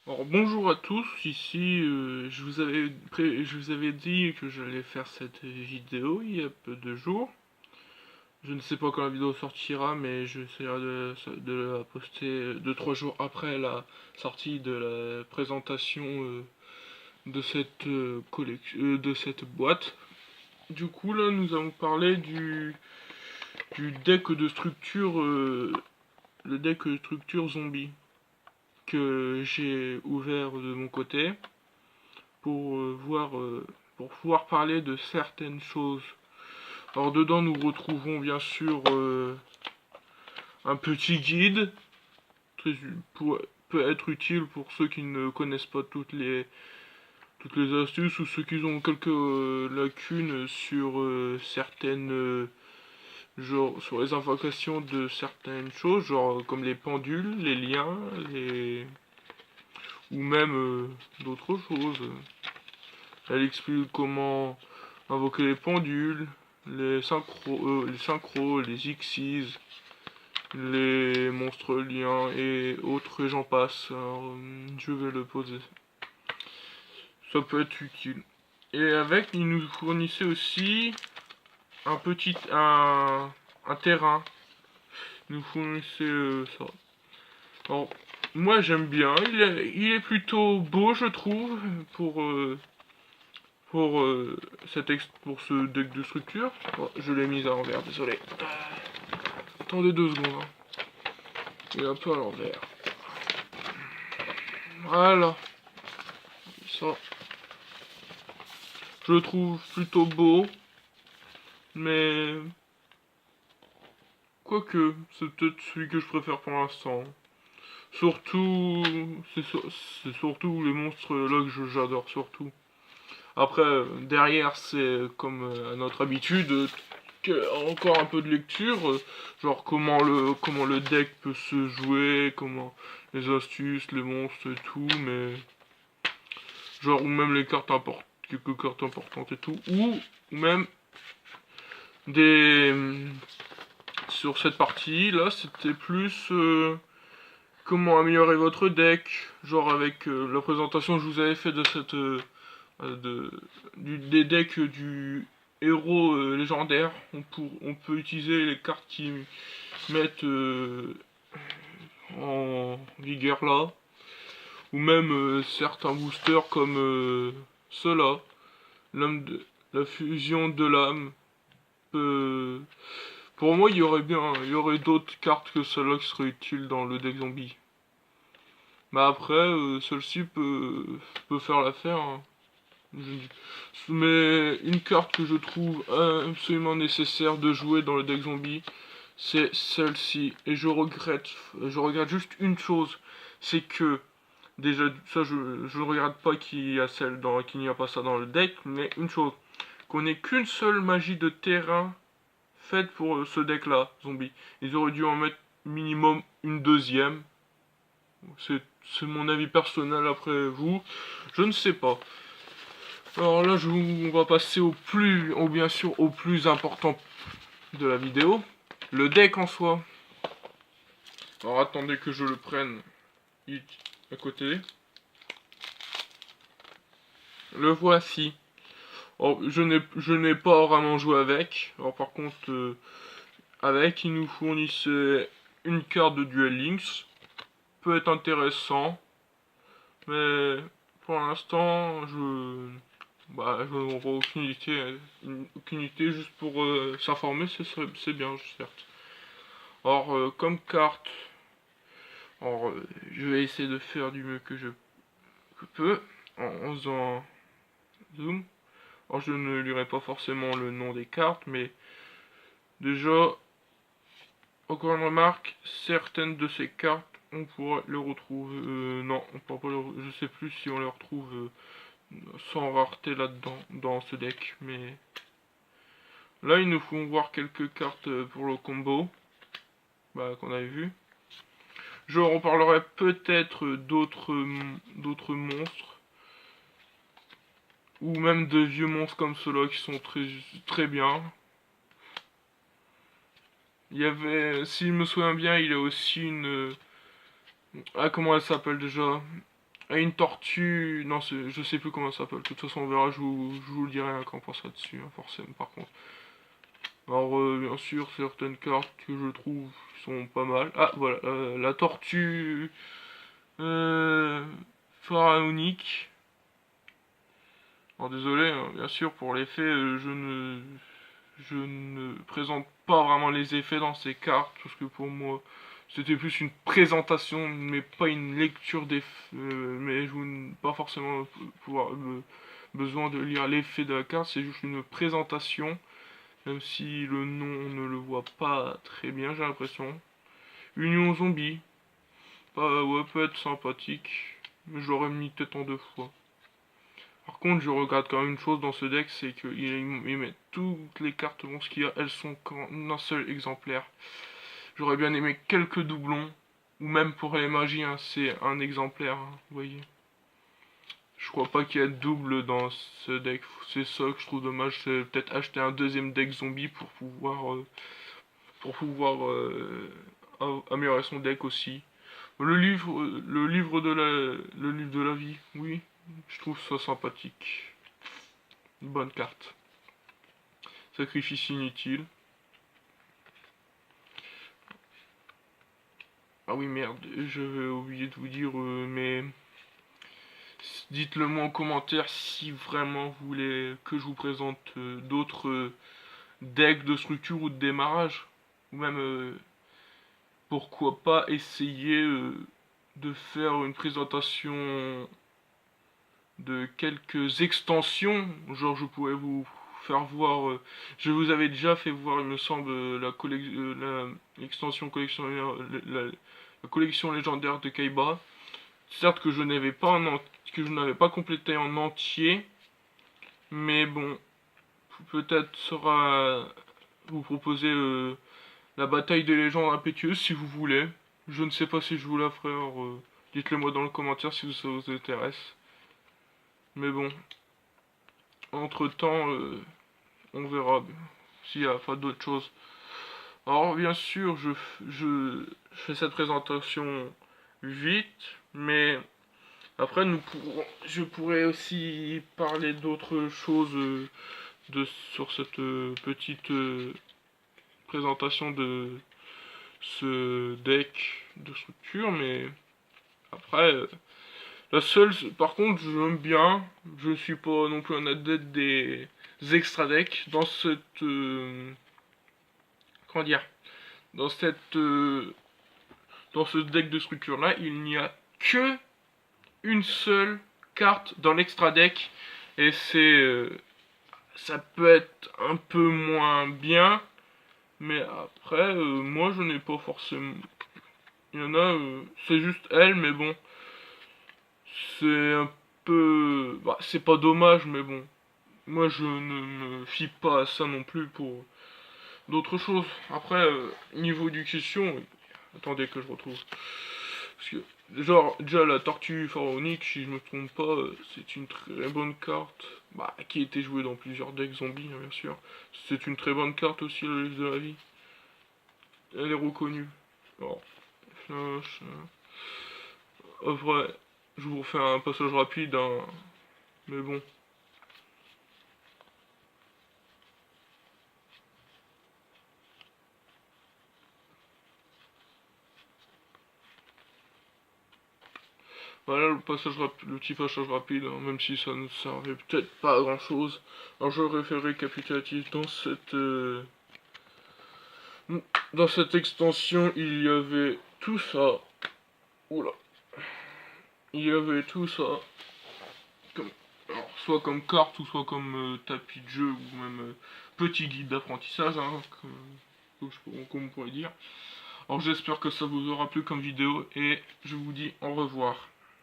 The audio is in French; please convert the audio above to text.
Alors bonjour à tous, ici je vous avais dit que j'allais faire cette vidéo il y a peu de jours. Je ne sais pas quand la vidéo sortira, mais j'essaierai de la poster 2-3 jours après la sortie de la présentation de de cette boîte. Du coup là nous allons parler du deck de structure, le deck de structure zombie que j'ai ouvert de mon côté, pour pouvoir parler de certaines choses. Alors dedans nous retrouvons bien sûr un petit guide très, pour, peut être utile pour ceux qui ne connaissent pas toutes les astuces ou ceux qui ont quelques lacunes sur certaines genre sur les invocations de certaines choses, genre comme les pendules, les liens, les ou même d'autres choses. Elle explique comment invoquer les pendules, les synchros, les Xyz, les monstres liens et autres, et j'en passe. Alors, je vais le poser. Ça peut être utile. Et avec, il nous fournissait aussi un terrain. Il nous fournissait ça. Alors, moi j'aime bien. Il est plutôt beau, je trouve, pour ce deck de structure. Oh, je l'ai mise à l'envers, désolé. Attendez 2 secondes. Hein. Il est un peu à l'envers. Voilà. Ça, je le trouve plutôt beau. Mais quoique, c'est peut-être celui que je préfère pour l'instant. Surtout, c'est surtout les monstres là que j'adore surtout. Après, derrière, c'est comme à notre habitude, encore un peu de lecture, genre comment le deck peut se jouer, comment les astuces, les monstres et tout, mais genre ou même les cartes importantes, quelques cartes importantes et tout, ou même des sur cette partie là, c'était plus comment améliorer votre deck, genre avec la présentation que je vous avais fait de cette des decks du héros légendaire. On peut utiliser les cartes qui mettent en vigueur là, ou même certains boosters comme ceux-là, l'âme de la fusion de l'âme. peut- Pour moi, il y aurait d'autres cartes que celle-là qui seraient utiles dans le deck zombie. Mais après, celle-ci peut faire l'affaire. Hein. Mais une carte que je trouve absolument nécessaire de jouer dans le deck zombie, c'est celle-ci. Et je regrette juste une chose, c'est que déjà ça je ne regrette pas qu'il n'y a pas ça dans le deck, mais une chose, qu'on ait qu'une seule magie de terrain faite pour ce deck-là, zombie. Ils auraient dû en mettre minimum une deuxième. C'est mon avis personnel après vous. Je ne sais pas. Alors là, on va passer bien sûr, au plus important de la vidéo, le deck en soi. Alors attendez que je le prenne à côté. Le voici. Alors, je n'ai pas vraiment joué avec. Alors par contre, avec, il nous fournissait une carte de Duel Links. Peut être intéressant, mais pour l'instant, je n'en vois aucune utilité juste pour s'informer, c'est bien, certes. Or, comme carte, alors, je vais essayer de faire du mieux que peux en faisant zoom. Alors, je ne lirai pas forcément le nom des cartes, mais déjà, encore une remarque, certaines de ces cartes, on pourra les retrouver. Non, on pourra pas je sais plus si on les retrouve sans rareté là-dedans, dans ce deck, mais là, ils nous font voir quelques cartes pour le combo, qu'on avait vu. Je reparlerai peut-être d'autres monstres, ou même de vieux monstres comme ceux-là qui sont très bien. Il y avait, s'il me souviens bien, il y a aussi une... Ah, comment elle s'appelle déjà? une tortue. Non, je sais plus comment ça s'appelle. De toute façon, on verra, je vous le dirai hein, quand on pensera dessus, hein, forcément, par contre. Alors, bien sûr, certaines cartes que je trouve sont pas mal. Ah, voilà, la tortue pharaonique. Alors, désolé, hein, bien sûr, pour l'effet, je ne présente pas vraiment les effets dans ces cartes, parce que pour moi, c'était plus une présentation, mais pas une lecture d'effets, mais je n'ai pas forcément besoin de lire l'effet de la carte, c'est juste une présentation, même si le nom on ne le voit pas très bien, j'ai l'impression. Union Zombie, ouais, peut être sympathique, mais je l'aurais mis peut-être en 2 fois. Par contre, je regrette quand même une chose dans ce deck, c'est qu'il met toutes les cartes monstres elles sont qu'en un seul exemplaire. J'aurais bien aimé quelques doublons, ou même pour les magies, hein, c'est un exemplaire, hein, vous voyez. Je crois pas qu'il y ait de double dans ce deck, c'est ça que je trouve dommage, c'est peut-être acheter un deuxième deck zombie pour pouvoir améliorer son deck aussi. Le livre de la vie, oui, je trouve ça sympathique. Une bonne carte. Sacrifice inutile. Ah oui, merde, j'avais oublié de vous dire, mais dites-le moi en commentaire si vraiment vous voulez que je vous présente d'autres decks de structure ou de démarrage. Ou même, pourquoi pas essayer de faire une présentation de quelques extensions. Genre, je pourrais vous faire voir. Je vous avais déjà fait voir, il me semble, l'extension collectionneur, la collection légendaire de Kaiba. Certes que je n'avais pas que je n'avais pas complété en entier, mais bon, peut-être sera vous proposer la bataille des légendes impétueuses si vous voulez. Je ne sais pas si je vous la ferai, alors dites-le moi dans le commentaire si ça vous intéresse. Mais bon, entre temps, on verra s'il y a pas d'autres choses. Alors bien sûr, je fais cette présentation vite, mais après je pourrais aussi parler d'autres choses sur cette petite présentation de ce deck de structure, mais après, la seule, par contre, je l'aime bien, je suis pas non plus un adepte des extra decks dans cette, comment dire, dans cette, dans ce deck de structure là, il n'y a que une seule carte dans l'extra deck et c'est, ça peut être un peu moins bien, mais après, moi je n'ai pas forcément, il y en a, c'est juste elle, mais bon. C'est un peu... Bah, c'est pas dommage, mais bon. Moi, je ne me fie pas à ça non plus pour d'autres choses. Après, niveau éducation... Attendez que je retrouve. Parce que, genre, déjà, la tortue pharaonique, si je me trompe pas, c'est une très bonne carte. Bah, qui a été jouée dans plusieurs decks zombies, hein, bien sûr. C'est une très bonne carte aussi, le livre de la vie. Elle est reconnue. Alors, flash... vrai, je vous refais un passage rapide, hein, mais bon. Voilà le passage le petit passage rapide, hein, même si ça ne servait peut-être pas à grand chose. Alors je refais récapitulatif dans cette extension, il y avait tout ça. Oula. Il y avait tout ça. Alors, soit comme carte ou soit comme tapis de jeu ou même petit guide d'apprentissage, hein, comme on pourrait dire. Alors j'espère que ça vous aura plu comme vidéo et je vous dis au revoir.